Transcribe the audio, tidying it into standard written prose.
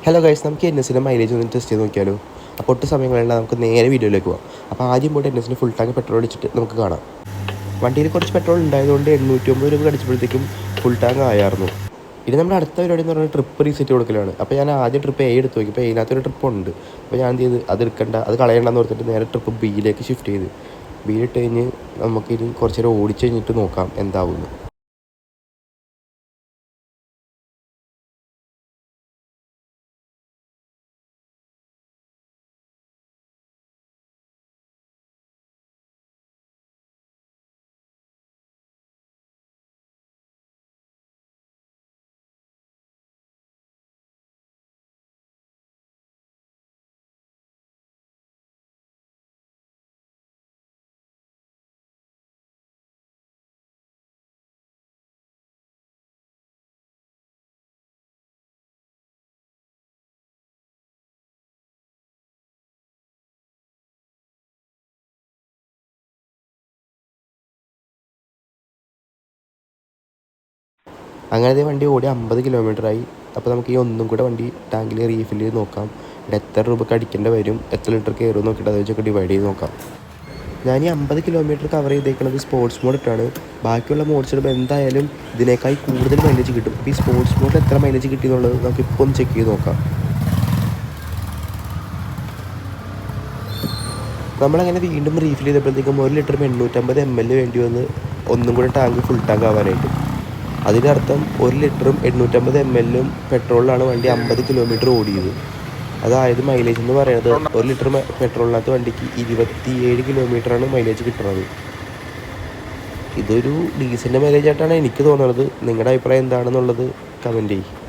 Hello guys, നമുക്ക് N എസിൻ്റെ mileage ഒന്ന് ടെസ്റ്റ് ചെയ്ത് നോക്കിയാലോ. അപ്പോൾ ഒട്ടും സമയങ്ങളില്ല, നമുക്ക് നേരെ വീഡിയോയിലേക്ക് പോകാം. അപ്പോൾ ആദ്യം പോയിട്ട് എൻ എസിന് ഫുൾ ടാങ്ക് പെട്രോൾ അടിച്ചിട്ട് നമുക്ക് കാണാം. വണ്ടിയിൽ കുറച്ച് പെട്രോൾ ഉണ്ടായതുകൊണ്ട് 850 രൂപ അടിച്ചപ്പോഴത്തേക്കും ഫുൾ ടാങ്ക് ആയായിരുന്നു. ഇനി നമ്മുടെ അടുത്ത പരിപാടി എന്ന് പറഞ്ഞാൽ ട്രിപ്പ് റീസെറ്റ് കൊടുക്കലാണ്. അപ്പോൾ ഞാൻ ആദ്യം ട്രിപ്പ് എ എടുത്ത് നോക്കി. അപ്പോൾ ഇതിനകത്തൊരു ട്രിപ്പ് ഉണ്ട്. അപ്പോൾ ഞാൻ എന്ത് ചെയ്ത് അത് എടുക്കണ്ട, അത് കളയണ്ടെന്ന് ഓർത്തിട്ട് നേരെ ട്രിപ്പ് ബിയിലേക്ക് ഷിഫ്റ്റ് ചെയ്ത്. ബിയിലിട്ട് കഴിഞ്ഞ് നമുക്കിനി കുറച്ച് നേരം ഓടിച്ച് കഴിഞ്ഞിട്ട് നോക്കാം എന്താവുന്നു. അങ്ങനെ വണ്ടി ഓടി 50 കിലോമീറ്ററായി. അപ്പോൾ നമുക്ക് ഈ ഒന്നും കൂടെ വണ്ടി ടാങ്കിൽ റീഫിൽ ചെയ്ത് നോക്കാം. ഇവിടെ എത്ര രൂപക്ക് അടിക്കേണ്ടി വരും, എത്ര ലിറ്റർ കയറും നോക്കിയിട്ട് അത് വെച്ചൊക്കെ ഡിവൈഡ് ചെയ്ത് നോക്കാം. ഞാൻ ഈ 50 കിലോമീറ്റർ കവർ ചെയ്തേക്കുന്നത് സ്പോർട്സ് മോഡ് ഇട്ടാണ്. ബാക്കിയുള്ള മോഡ്സ് ഇടുമ്പോൾ എന്തായാലും ഇതിനേക്കായി കൂടുതൽ മൈലേജ് കിട്ടും. അപ്പോൾ ഈ സ്പോർട്സ് മോഡിൽ എത്ര മൈലേജ് കിട്ടിയെന്നുള്ളത് നമുക്ക് ഇപ്പോൾ ഒന്ന് ചെക്ക് ചെയ്ത് നോക്കാം. നമ്മളങ്ങനെ വീണ്ടും റീഫിൽ ചെയ്തപ്പോഴത്തേക്കും 1 ലിറ്റർ 850 ml വേണ്ടി വന്ന് ഒന്നും കൂടെ ടാങ്ക് ഫുൾ ടാങ്ക് ആവാനായിട്ട്. അതിനർത്ഥം 1 ലിറ്ററും 850 ml പെട്രോളിലാണ് വണ്ടി 50 കിലോമീറ്റർ ഓടിയത്. അതായത് മൈലേജ് എന്ന് പറയുന്നത് 1 ലിറ്റർ പെട്രോളിനകത്ത് വണ്ടിക്ക് 27 കിലോമീറ്ററാണ് മൈലേജ് കിട്ടുന്നത്. ഇതൊരു ഡീസൻ്റ് മൈലേജ് ആയിട്ടാണ് എനിക്ക് തോന്നുന്നത്. നിങ്ങളുടെ അഭിപ്രായം എന്താണെന്നുള്ളത് കമൻറ്റ് ചെയ്യും.